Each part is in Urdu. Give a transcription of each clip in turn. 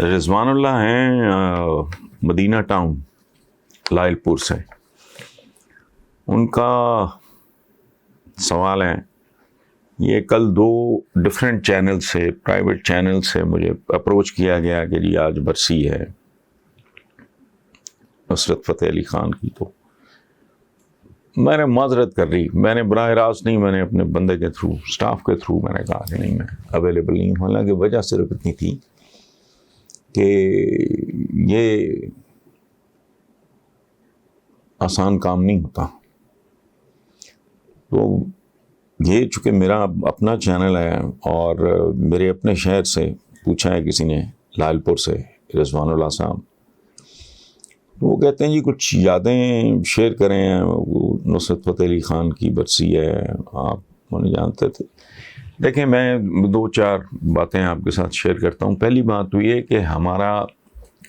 رضوان اللہ ہیں مدینہ ٹاؤن لائل پور سے. ان کا سوال ہے یہ کل 2 ڈفرینٹ چینل سے پرائیویٹ چینل سے مجھے اپروچ کیا گیا کہ جی آج برسی ہے نصرت فتح علی خان کی. تو میں نے معذرت کر لی, میں نے براہ راست نہیں, میں نے اپنے بندے کے تھرو اسٹاف کے تھرو میں نے کہا کہ نہیں میں اویلیبل نہیں ہوں. حالانکہ وجہ صرف اتنی تھی کہ یہ آسان کام نہیں ہوتا. تو یہ چونکہ میرا اپنا چینل ہے اور میرے اپنے شہر سے پوچھا ہے کسی نے, لائل پور سے رضوان اللہ صاحب, وہ کہتے ہیں جی کچھ یادیں شیئر کریں. نصرت فتح علی خان کی برسی ہے, آپ انہیں جانتے تھے. دیکھیں میں 2-4 باتیں آپ کے ساتھ شیئر کرتا ہوں. پہلی بات تو یہ کہ ہمارا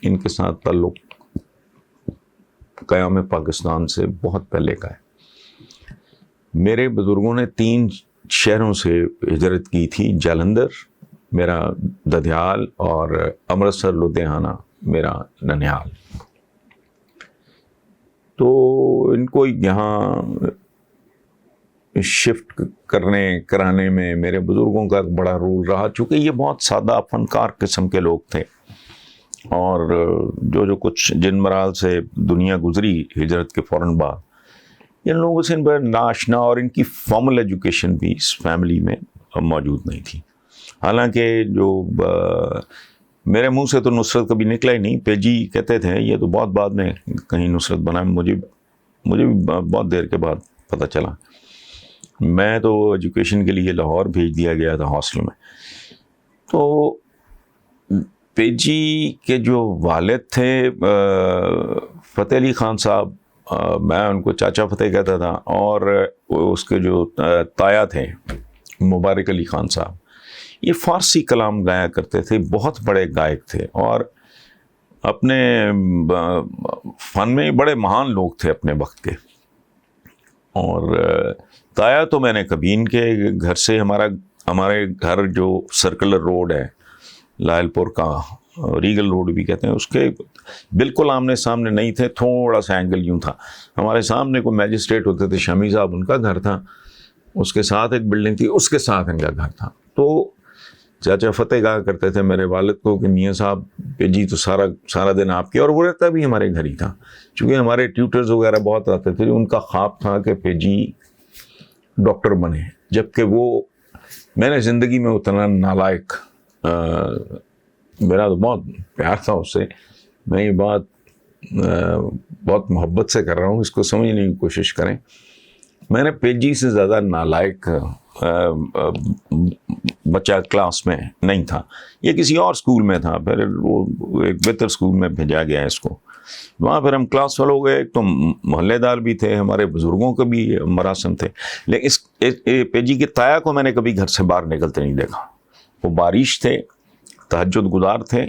ان کے ساتھ تعلق قیام پاکستان سے بہت پہلے کا ہے. میرے بزرگوں نے 3 شہروں سے ہجرت کی تھی, جالندھر میرا ددھیال اور امرتسر لدھیانہ میرا ننیال. تو ان کو یہاں شفٹ کرانے میں میرے بزرگوں کا بڑا رول رہا, چونکہ یہ بہت سادہ فنکار قسم کے لوگ تھے اور جو کچھ جن مراحل سے دنیا گزری ہجرت کے فوراً بعد, ان لوگوں سے ان پر ناشنا اور ان کی فارمل ایجوکیشن بھی اس فیملی میں موجود نہیں تھی. حالانکہ جو میرے منہ سے تو نصرت کبھی نکلا ہی نہیں, پیجی کہتے تھے, یہ تو بہت بعد میں کہیں نصرت بنا, مجھے بھی بہت دیر کے بعد پتہ چلا. میں تو ایجوکیشن کے لیے لاہور بھیج دیا گیا تھا ہاسٹل میں. تو پیجی کے جو والد تھے فتح علی خان صاحب, میں ان کو چاچا فتح کہتا تھا, اور اس کے جو تایا تھے مبارک علی خان صاحب, یہ فارسی کلام گایا کرتے تھے, بہت بڑے گائک تھے اور اپنے فن میں بڑے مہان لوگ تھے اپنے وقت کے. اور تایا تو میں نے کبھی ان کے گھر سے, ہمارے گھر جو سرکلر روڈ ہے لائل پور کا, ریگل روڈ بھی کہتے ہیں, اس کے بالکل آمنے سامنے نہیں تھے, تھوڑا سا اینگل یوں تھا. ہمارے سامنے کوئی میجسٹریٹ ہوتے تھے, شامی صاحب ان کا گھر تھا, اس کے ساتھ ایک بلڈنگ تھی, اس کے ساتھ ان کا گھر تھا. تو چاچا فتح کہا کرتے تھے میرے والد کو کہ میاں صاحب پیجی تو سارا دن آپ کے, اور وہ رہتا بھی ہمارے گھر ہی تھا, چونکہ ہمارے ٹیوٹرز وغیرہ بہت آتے تھے. ان کا خواب تھا کہ پیجی ڈاکٹر بنے, جبکہ وہ, میں نے زندگی میں اتنا نالائق, میرا تو بہت پیار تھا اس سے, میں یہ بات بہت محبت سے کر رہا ہوں, اس کو سمجھنے کی کوشش کریں. میں نے پیجی سے زیادہ نالائق بچہ کلاس میں نہیں تھا. یہ کسی اور اسکول میں تھا, پھر وہ ایک بہتر اسکول میں بھیجا گیا اس کو. وہاں پھر ہم کلاس فیلو ہو گئے. ایک تو محلے دار بھی تھے, ہمارے بزرگوں کے بھی مراسم تھے, لیکن اس پیجی کے تایا کو میں نے کبھی گھر سے باہر نکلتے نہیں دیکھا. وہ بارش تھے, تہجد گزار تھے,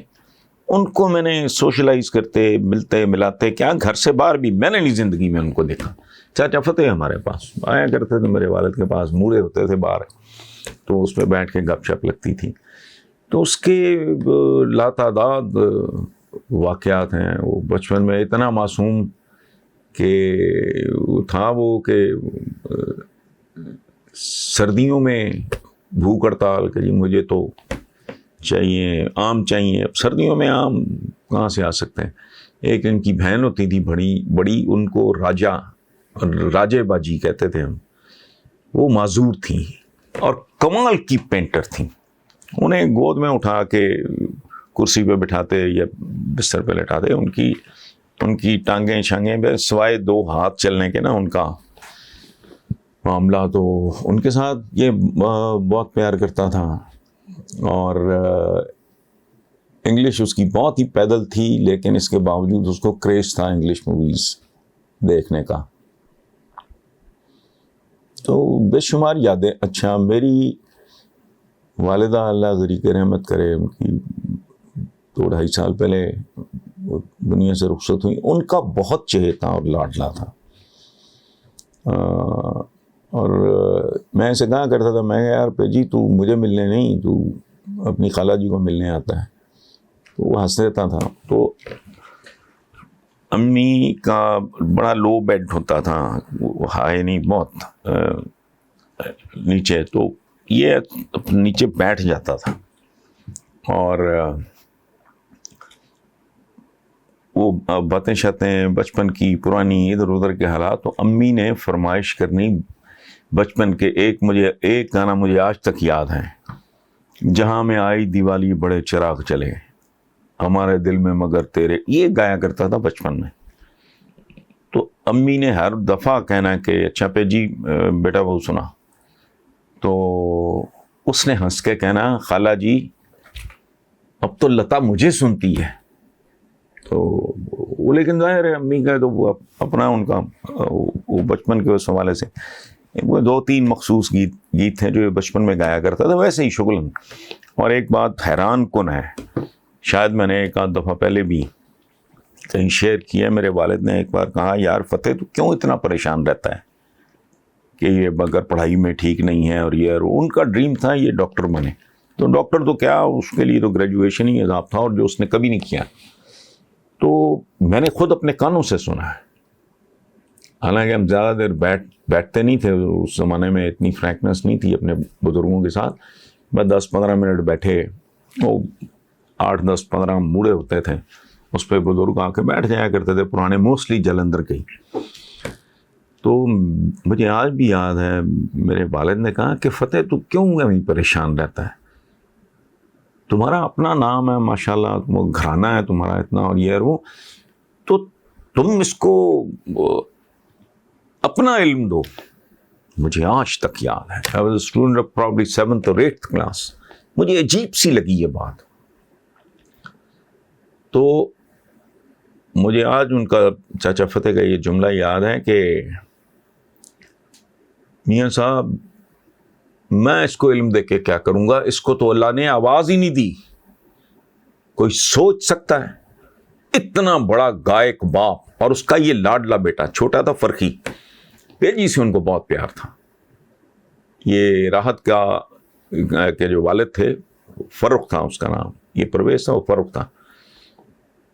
ان کو میں نے سوشلائز کرتے ملتے ملاتے کیا گھر سے باہر بھی میں نے نہیں زندگی میں ان کو دیکھا. چاچا فتح ہمارے پاس آیا کرتے تھے, میرے والد کے پاس مورے ہوتے تھے باہر, تو اس پہ بیٹھ کے گپ شپ لگتی تھی. تو اس کے لاتعداد واقعات ہیں. وہ بچپن میں اتنا معصوم کہ تھا وہ کہ سردیوں میں بھوک ہڑتال کہ جی مجھے تو چاہیے آم چاہیے. اب سردیوں میں آم کہاں سے آ سکتے ہیں. ایک ان کی بہن ہوتی تھی بڑی, ان کو راجے باجی کہتے تھے ہم. وہ معذور تھیں اور کمال کی پینٹر تھیں. انہیں گود میں اٹھا کے کرسی پہ بٹھاتے یا بستر پہ لٹاتے, ان کی ٹانگیں شانگیں پہ سوائے 2 ہاتھ چلنے کے نا ان کا معاملہ. تو ان کے ساتھ یہ بہت پیار کرتا تھا. اور انگلش اس کی بہت ہی پیدل تھی, لیکن اس کے باوجود اس کو کریز تھا انگلش موویز دیکھنے کا. تو بے شمار یادیں. اچھا, میری والدہ اللہ غریق رحمت کرے, ان کی 2-2.5 سال پہلے دنیا سے رخصت ہوئی. ان کا بہت چہیتا اور لاڈلا تھا. اور میں ایسے کہا کرتا تھا, میں یار پیجی تو مجھے ملنے نہیں, تو اپنی خالہ جی کو ملنے آتا ہے. وہ ہنس دیتا تھا. تو امی کا بڑا لو بیڈ ہوتا تھا, ہائی نہیں, بہت نیچے, تو یہ نیچے بیٹھ جاتا تھا. اور وہ باتیں شاتیں بچپن کی پرانی ادھر ادھر کے حالات. تو امی نے فرمائش کرنی بچپن کے, ایک گانا مجھے آج تک یاد ہے, جہاں میں آئی دیوالی بڑے چراغ چلے ہمارے دل میں مگر تیرے, یہ گایا کرتا تھا بچپن میں. تو امی نے ہر دفعہ کہنا کہ اچھا پہ جی بیٹا وہ سنا, تو اس نے ہنس کے کہنا خالہ جی اب تو لتا مجھے سنتی ہے. تو وہ لیکن ظاہر ہے امی کا تو وہ اپنا ان کا وہ بچپن کے اس حوالے سے وہ 2-3 مخصوص گیت ہیں جو بچپن میں گایا کرتا تھا, ویسے ہی شغلن. اور ایک بات حیران کن ہے, شاید میں نے ایک آدھ دفعہ پہلے بھی کہیں شیئر کیا, میرے والد نے ایک بار کہا یار فتح تو کیوں اتنا پریشان رہتا ہے کہ یہ اگر پڑھائی میں ٹھیک نہیں ہے, اور یہ ان کا ڈریم تھا یہ ڈاکٹر بنے. تو ڈاکٹر تو کیا, اس کے لیے تو گریجویشن ہی عذاب تھا, اور جو اس نے کبھی نہیں کیا. تو میں نے خود اپنے کانوں سے سنا ہے, حالانکہ ہم زیادہ دیر بیٹھتے نہیں تھے اس زمانے میں, اتنی فرینکنس نہیں تھی اپنے بزرگوں کے ساتھ. بس 10-15 منٹ بیٹھے, وہ 8-10-15 موڑے ہوتے تھے, اس پہ بزرگ آ کے بیٹھ جایا کرتے تھے, پرانے موسٹلی جلندھر کے. تو مجھے آج بھی یاد ہے میرے والد نے کہا کہ فتح تو کیوں ابھی پریشان رہتا ہے, تمہارا اپنا نام ہے ماشاءاللہ, وہ گھرانہ ہے تمہارا اتنا, اور یہ وہ, تو تم اس کو اپنا علم دو. مجھے آج تک یاد ہے, I was a student of probably 7th or 8th class. مجھے عجیب سی لگی یہ بات. تو مجھے آج ان کا چاچا فتح کا یہ جملہ یاد ہے کہ میاں صاحب میں اس کو علم دے کے کیا کروں گا, اس کو تو اللہ نے آواز ہی نہیں دی. کوئی سوچ سکتا ہے اتنا بڑا گائک باپ, اور اس کا یہ لاڈلا بیٹا چھوٹا تھا فرقی, تیجی سے ان کو بہت پیار تھا. یہ راحت کا کے جو والد تھے فروخ تھا اس کا نام, یہ پرویز تھا, وہ فروخ تھا.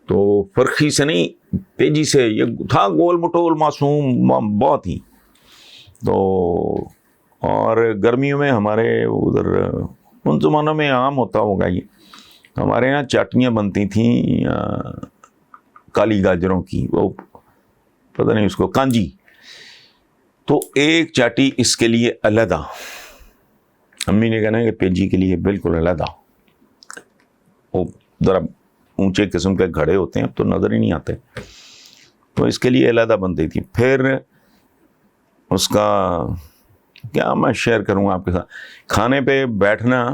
تو فرقی سے نہیں, تیجی سے, یہ تھا گول مٹول معصوم بہت ہی. تو اور گرمیوں میں ہمارے ادھر ان زمانوں میں عام ہوتا ہوگا, یہ ہمارے یہاں چاٹنیاں بنتی تھیں کالی گاجروں کی, وہ پتہ نہیں اس کو کانجی. تو ایک چاٹی اس کے لیے علیحدہ, امی نے کہنا ہے کہ پیجی کے لیے بالکل علیحدہ. وہ ذرا اونچے قسم کے گھڑے ہوتے ہیں, اب تو نظر ہی نہیں آتے, تو اس کے لیے علیحدہ بنتی تھی. پھر اس کا کیا میں شیئر کروں گا آپ کے ساتھ, کھانے پہ بیٹھنا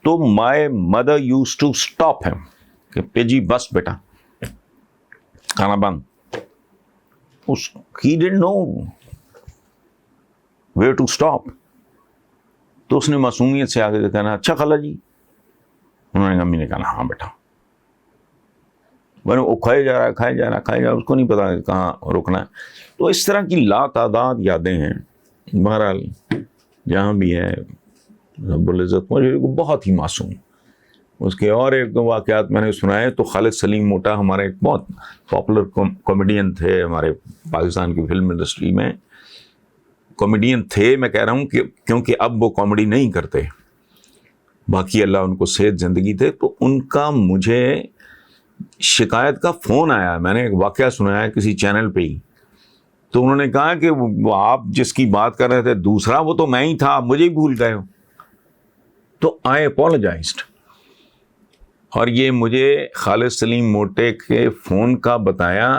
تو my mother use to stop him کہ پیجی بس بیٹا کھانا بند. He didn't know where to stop. تو اس نے معصومیت سے آگے کہنا اچھا خالہ جی. انہوں نے امی نے کہا ہاں بیٹا. میں نے وہ کھائے جا رہا ہے, اس کو نہیں پتا کہاں رکنا ہے. تو اس طرح کی لاتعداد یادیں ہیں. بہرحال جہاں بھی ہے رب العزت مجھے بہت ہی معصوم. اس کے اور ایک دو واقعات میں نے سنائے. تو خالد سلیم موٹا ہمارے ایک بہت پاپولر کامیڈین تھے ہمارے پاکستان کی فلم انڈسٹری میں. کامیڈین تھے میں کہہ رہا ہوں کہ کیونکہ اب وہ کامیڈی نہیں کرتے, باقی اللہ ان کو صحت زندگی دے. تو ان کا مجھے شکایت کا فون آیا, میں نے ایک واقعہ سنایا کسی چینل پہ ہی. تو انہوں نے کہا کہ وہ آپ جس کی بات کر رہے تھے دوسرا, وہ تو میں ہی تھا, آپ مجھے ہی بھول گئے ہو. تو آئی اپولوجائزڈ. اور یہ مجھے خالد سلیم موٹے کے فون کا بتایا,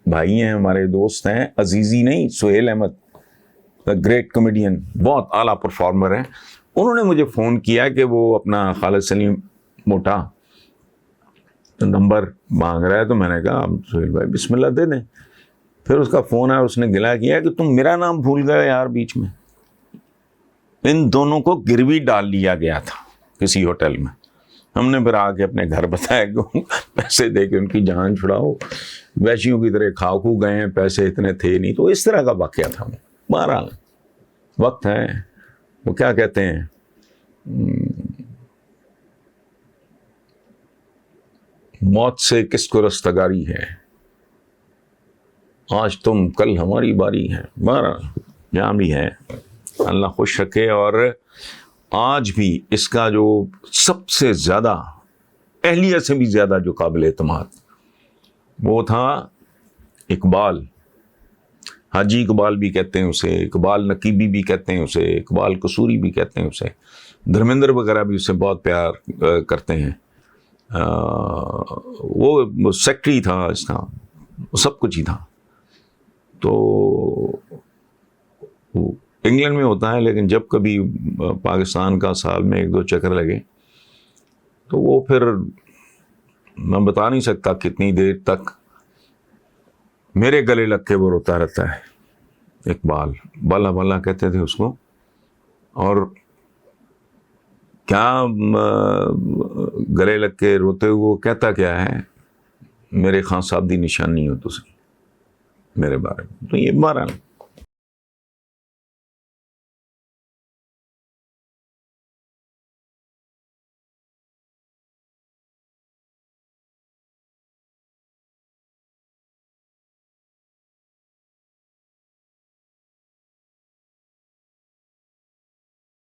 بھائی ہیں ہمارے, دوست ہیں, عزیزی نہیں, Sohail Ahmed the great comedian, بہت اعلیٰ پرفارمر ہیں. انہوں نے مجھے فون کیا کہ وہ اپنا خالد سلیم موٹا نمبر مانگ رہا ہے. تو میں نے کہا سہیل بھائی بسم اللہ دے دیں. پھر اس کا فون آیا, اس نے گلا کیا کہ تم میرا نام بھول گئے یار بیچ میں. ان دونوں کو گروی ڈال لیا گیا تھا کسی ہوٹل میں. ہم نے پھر آ کے اپنے گھر بتایا کہ پیسے دے کے ان کی جان چھڑاؤ, ویشیوں کی طرح کھا کھو گئے ہیں, پیسے اتنے تھے نہیں. تو اس طرح کا واقعہ تھا. بہرحال وقت ہے, وہ کیا کہتے ہیں, موت سے کس کو رستگاری ہے، آج تم کل ہماری باری ہے، بہرحال جہاں بھی ہے اللہ خوش رکھے۔ اور آج بھی اس کا جو سب سے زیادہ اہلیت سے بھی زیادہ جو قابل اعتماد وہ تھا اقبال، حاجی اقبال بھی کہتے ہیں اسے، اقبال نقیبی بھی کہتے ہیں اسے، اقبال قصوری بھی کہتے ہیں اسے، دھرمیندر وغیرہ بھی اسے بہت پیار کرتے ہیں۔ وہ سیکٹری تھا اس کا، وہ سب کچھ ہی تھا۔ تو انگلینڈ میں ہوتا ہے، لیکن جب کبھی پاکستان کا سال میں 1-2 چکر لگے تو وہ پھر میں بتا نہیں سکتا کتنی دیر تک میرے گلے لگ کے وہ روتا رہتا ہے۔ اقبال بالا بالا کہتے تھے اس کو، اور کیا گلے لگ کے روتے ہوئے کہتا کیا ہے، میرے خان صاحب دی نشانی ہو تسی میرے بارے میں۔ تو یہ بارہ